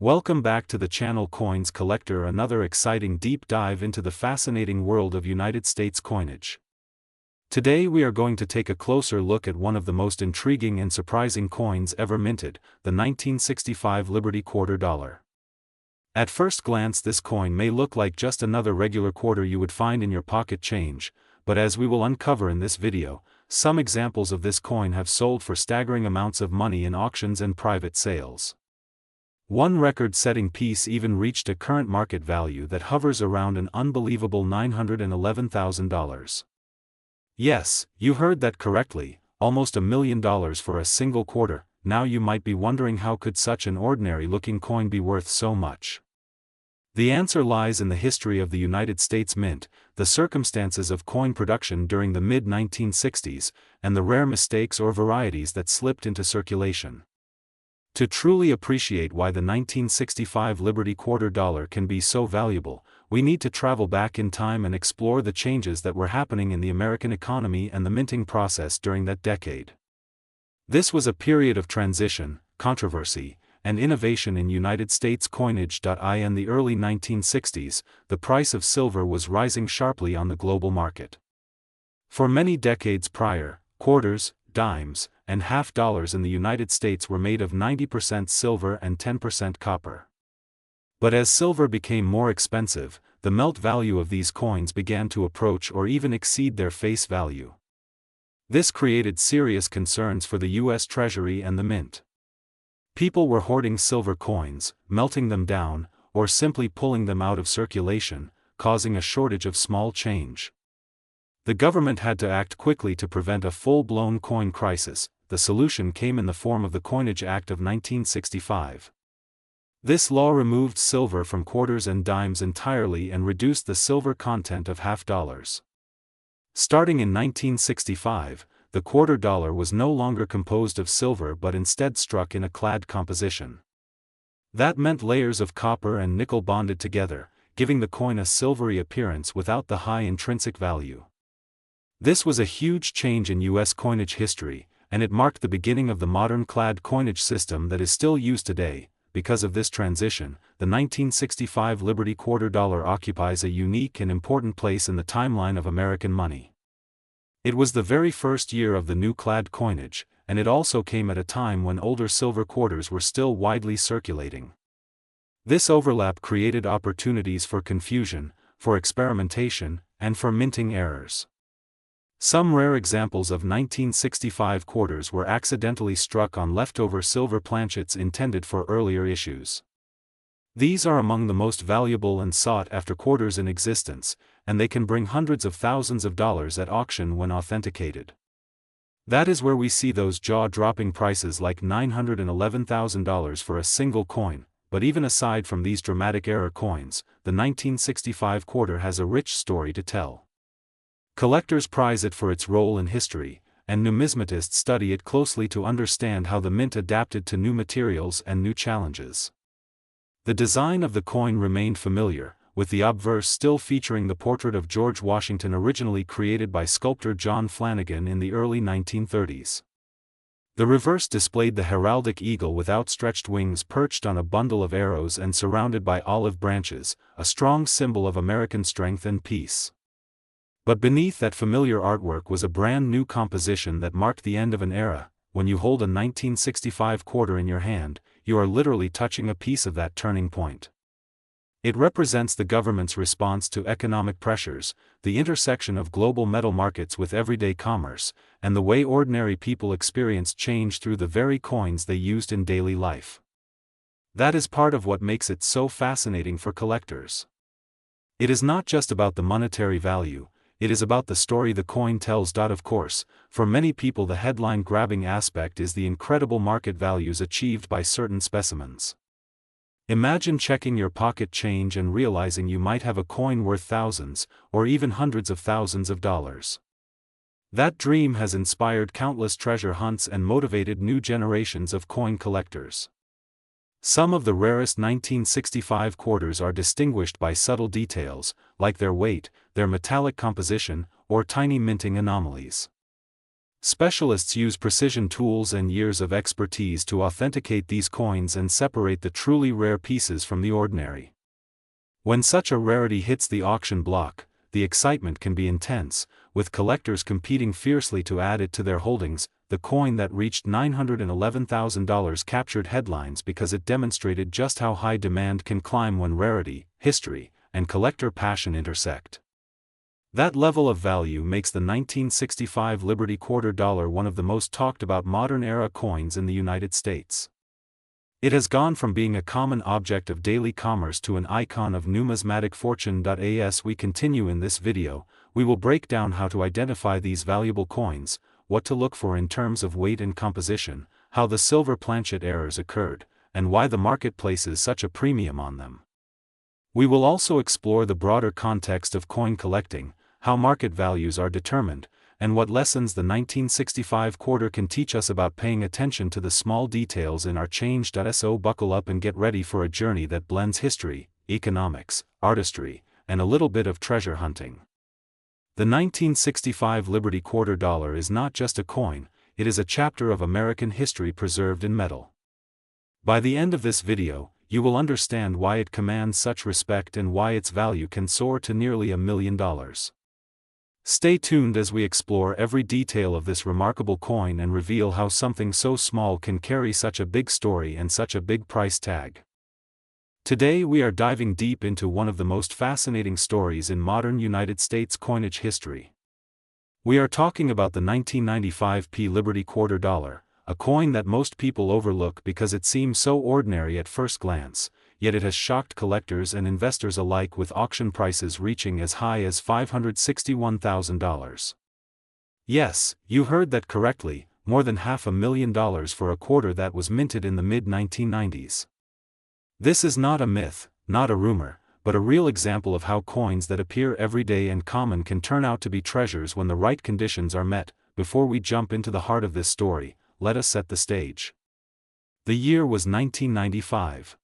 Welcome back to the channel Coins Collector, another exciting deep dive into the fascinating world of United States coinage. Today we are going to take a closer look at one of the most intriguing and surprising coins ever minted, the 1965 Liberty Quarter Dollar. At first glance this coin may look like just another regular quarter you would find in your pocket change, but as we will uncover in this video, some examples of this coin have sold for staggering amounts of money in auctions and private sales. One record-setting piece even reached a current market value that hovers around an unbelievable $911,000. Yes, you heard that correctly, almost $1 million for a single quarter. Now you might be wondering, how could such an ordinary-looking coin be worth so much? The answer lies in the history of the United States Mint, the circumstances of coin production during the mid-1960s, and the rare mistakes or varieties that slipped into circulation. To truly appreciate why the 1965 Liberty Quarter Dollar can be so valuable, we need to travel back in time and explore the changes that were happening in the American economy and the minting process during that decade. This was a period of transition, controversy, and innovation in United States coinage. In the early 1960s, the price of silver was rising sharply on the global market. For many decades prior, quarters, dimes, and half dollars in the United States were made of 90% silver and 10% copper. But as silver became more expensive, the melt value of these coins began to approach or even exceed their face value. This created serious concerns for the U.S. Treasury and the Mint. People were hoarding silver coins, melting them down, or simply pulling them out of circulation, causing a shortage of small change. The government had to act quickly to prevent a full-blown coin crisis. The solution came in the form of the Coinage Act of 1965. This law removed silver from quarters and dimes entirely and reduced the silver content of half dollars. Starting in 1965, the quarter dollar was no longer composed of silver but instead struck in a clad composition. That meant layers of copper and nickel bonded together, giving the coin a silvery appearance without the high intrinsic value. This was a huge change in U.S. coinage history, and it marked the beginning of the modern clad coinage system that is still used today. Because of this transition, the 1965 Liberty Quarter Dollar occupies a unique and important place in the timeline of American money. It was the very first year of the new clad coinage, and it also came at a time when older silver quarters were still widely circulating. This overlap created opportunities for confusion, for experimentation, and for minting errors. Some rare examples of 1965 quarters were accidentally struck on leftover silver planchets intended for earlier issues. These are among the most valuable and sought-after quarters in existence, and they can bring hundreds of thousands of dollars at auction when authenticated. That is where we see those jaw-dropping prices like $911,000 for a single coin. But even aside from these dramatic error coins, the 1965 quarter has a rich story to tell. Collectors prize it for its role in history, and numismatists study it closely to understand how the mint adapted to new materials and new challenges. The design of the coin remained familiar, with the obverse still featuring the portrait of George Washington originally created by sculptor John Flanagan in the early 1930s. The reverse displayed the heraldic eagle with outstretched wings perched on a bundle of arrows and surrounded by olive branches, a strong symbol of American strength and peace. But beneath that familiar artwork was a brand new composition that marked the end of an era. When you hold a 1965 quarter in your hand, you are literally touching a piece of that turning point. It represents the government's response to economic pressures, the intersection of global metal markets with everyday commerce, and the way ordinary people experienced change through the very coins they used in daily life. That is part of what makes it so fascinating for collectors. It is not just about the monetary value. It is about the story the coin tells. Of course, for many people the headline-grabbing aspect is the incredible market values achieved by certain specimens. Imagine checking your pocket change and realizing you might have a coin worth thousands, or even hundreds of thousands of dollars. That dream has inspired countless treasure hunts and motivated new generations of coin collectors. Some of the rarest 1965 quarters are distinguished by subtle details, like their weight, their metallic composition, or tiny minting anomalies. Specialists use precision tools and years of expertise to authenticate these coins and separate the truly rare pieces from the ordinary. When such a rarity hits the auction block, the excitement can be intense, with collectors competing fiercely to add it to their holdings. The coin that reached $911,000 captured headlines because it demonstrated just how high demand can climb when rarity, history, and collector passion intersect. That level of value makes the 1965 Liberty Quarter Dollar one of the most talked about modern-era coins in the United States. It has gone from being a common object of daily commerce to an icon of numismatic fortune. As we continue in this video, we will break down how to identify these valuable coins, what to look for in terms of weight and composition, how the silver planchet errors occurred, and why the market places such a premium on them. We will also explore the broader context of coin collecting, how market values are determined, and what lessons the 1965 quarter can teach us about paying attention to the small details in our change. So buckle up and get ready for a journey that blends history, economics, artistry, and a little bit of treasure hunting. The 1965 Liberty Quarter Dollar is not just a coin, it is a chapter of American history preserved in metal. By the end of this video, you will understand why it commands such respect and why its value can soar to nearly $1 million. Stay tuned as we explore every detail of this remarkable coin and reveal how something so small can carry such a big story and such a big price tag. Today we are diving deep into one of the most fascinating stories in modern United States coinage history. We are talking about the 1995 Liberty Quarter Dollar, a coin that most people overlook because it seems so ordinary at first glance, yet it has shocked collectors and investors alike with auction prices reaching as high as $561,000. Yes, you heard that correctly, more than $500,000 for a quarter that was minted in the mid-1990s. This is not a myth, not a rumor, but a real example of how coins that appear everyday and common can turn out to be treasures when the right conditions are met. Before we jump into the heart of this story, let us set the stage. The year was 1995.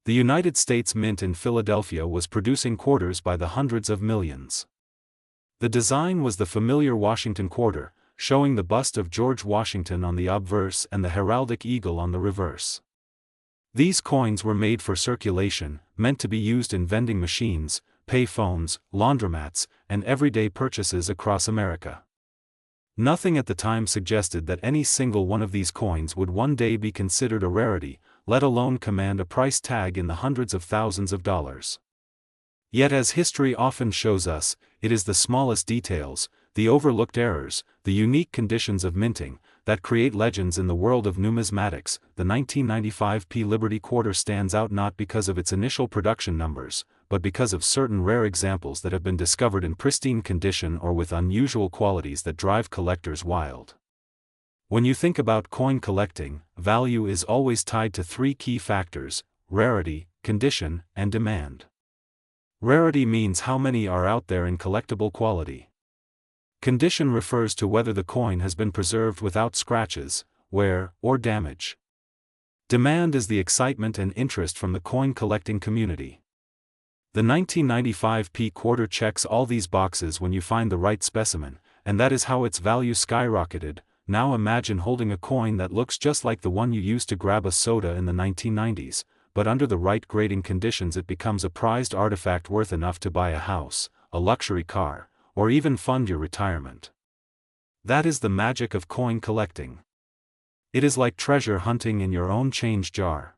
The United States Mint in Philadelphia was producing quarters by the hundreds of millions. The design was the familiar Washington quarter, showing the bust of George Washington on the obverse and the heraldic eagle on the reverse. These coins were made for circulation, meant to be used in vending machines, pay phones, laundromats, and everyday purchases across America. Nothing at the time suggested that any single one of these coins would one day be considered a rarity, let alone command a price tag in the hundreds of thousands of dollars. Yet as history often shows us, it is the smallest details, the overlooked errors, the unique conditions of minting, that create legends in the world of numismatics. The 1995 Liberty Quarter stands out not because of its initial production numbers, but because of certain rare examples that have been discovered in pristine condition or with unusual qualities that drive collectors wild. When you think about coin collecting, value is always tied to three key factors: rarity, condition, and demand. Rarity means how many are out there in collectible quality. Condition refers to whether the coin has been preserved without scratches, wear, or damage. Demand is the excitement and interest from the coin collecting community. The 1995 quarter checks all these boxes when you find the right specimen, and that is how its value skyrocketed. Now imagine holding a coin that looks just like the one you used to grab a soda in the 1990s, but under the right grading conditions it becomes a prized artifact worth enough to buy a house, a luxury car, or even fund your retirement. That is the magic of coin collecting. It is like treasure hunting in your own change jar.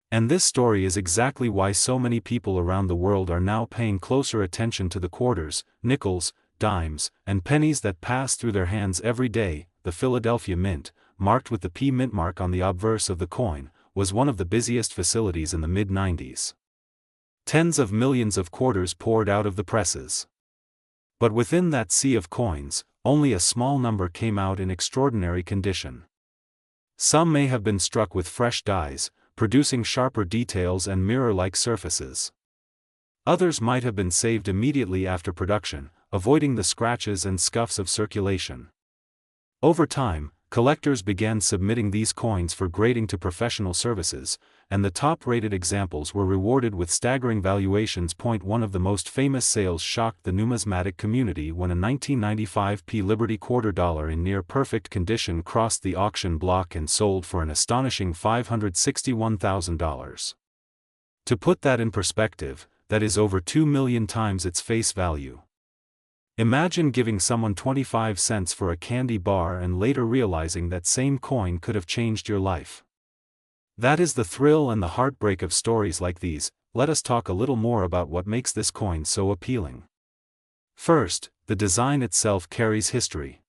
And this story is exactly why so many people around the world are now paying closer attention to the quarters, nickels, dimes, and pennies that pass through their hands every day. The Philadelphia Mint, marked with the P mint mark on the obverse of the coin, was one of the busiest facilities in the mid-90s. Tens of millions of quarters poured out of the presses. But within that sea of coins, only a small number came out in extraordinary condition. Some may have been struck with fresh dyes, producing sharper details and mirror-like surfaces. Others might have been saved immediately after production, avoiding the scratches and scuffs of circulation. Over time, collectors began submitting these coins for grading to professional services, and the top-rated examples were rewarded with staggering valuations. One of the most famous sales shocked the numismatic community when a 1995 Liberty quarter dollar in near-perfect condition crossed the auction block and sold for an astonishing $561,000. To put that in perspective, that is over 2 million times its face value. Imagine giving someone 25 cents for a candy bar and later realizing that same coin could have changed your life. That is the thrill and the heartbreak of stories like these. Let us talk a little more about what makes this coin so appealing. First, the design itself carries history.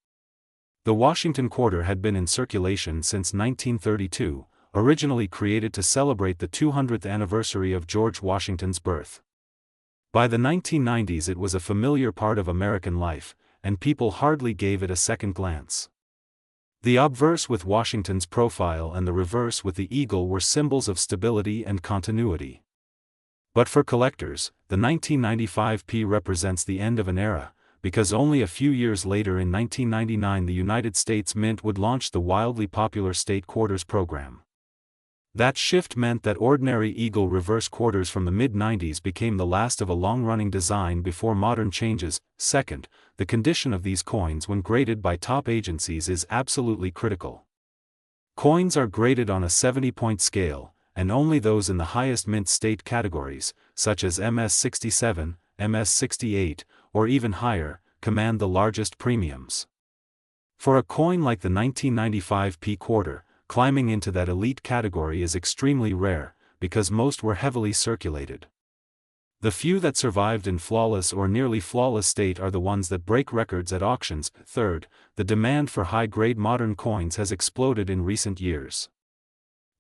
The Washington quarter had been in circulation since 1932, originally created to celebrate the 200th anniversary of George Washington's birth. By the 1990s it was a familiar part of American life, and people hardly gave it a second glance. The obverse with Washington's profile and the reverse with the eagle were symbols of stability and continuity. But for collectors, the 1995 represents the end of an era, because only a few years later in 1999 the United States Mint would launch the wildly popular State Quarters program. That shift meant that ordinary eagle reverse quarters from the mid-90s became the last of a long-running design before modern changes. Second, the condition of these coins when graded by top agencies is absolutely critical. Coins are graded on a 70-point scale, and only those in the highest mint state categories, such as MS-67, MS-68, or even higher, command the largest premiums. For a coin like the 1995 quarter, climbing into that elite category is extremely rare, because most were heavily circulated. The few that survived in flawless or nearly flawless state are the ones that break records at auctions. Third, the demand for high-grade modern coins has exploded in recent years.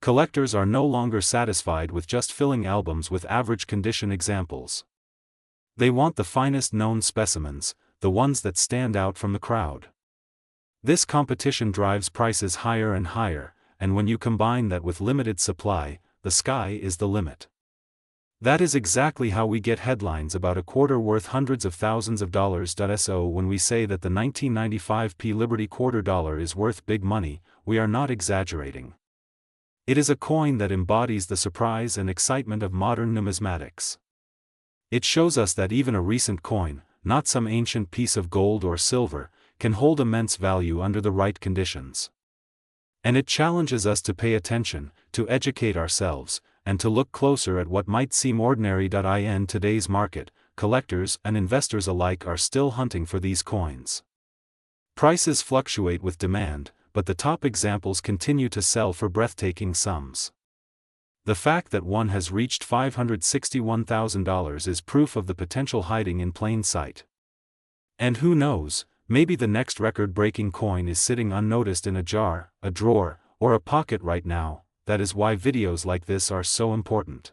Collectors are no longer satisfied with just filling albums with average condition examples. They want the finest known specimens, the ones that stand out from the crowd. This competition drives prices higher and higher, and when you combine that with limited supply, the sky is the limit. That is exactly how we get headlines about a quarter worth hundreds of thousands of dollars. So when we say that the 1995 Liberty quarter dollar is worth big money, we are not exaggerating. It is a coin that embodies the surprise and excitement of modern numismatics. It shows us that even a recent coin, not some ancient piece of gold or silver, can hold immense value under the right conditions. And it challenges us to pay attention, to educate ourselves, and to look closer at what might seem ordinary. In today's market, collectors and investors alike are still hunting for these coins. Prices fluctuate with demand, but the top examples continue to sell for breathtaking sums. The fact that one has reached $561,000 is proof of the potential hiding in plain sight. And who knows, maybe the next record-breaking coin is sitting unnoticed in a jar, a drawer, or a pocket right now. That is why videos like this are so important.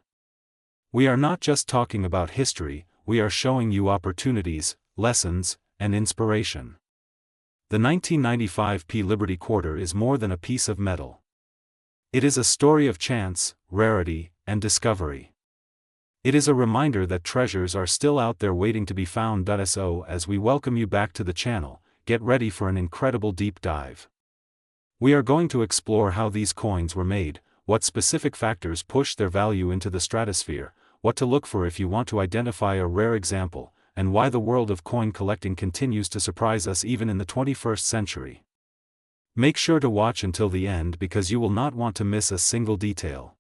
We are not just talking about history, we are showing you opportunities, lessons, and inspiration. The 1995 Liberty quarter is more than a piece of metal. It is a story of chance, rarity, and discovery. It is a reminder that treasures are still out there waiting to be found. So as we welcome you back to the channel, get ready for an incredible deep dive. We are going to explore how these coins were made, what specific factors push their value into the stratosphere, what to look for if you want to identify a rare example, and why the world of coin collecting continues to surprise us even in the 21st century. Make sure to watch until the end because you will not want to miss a single detail.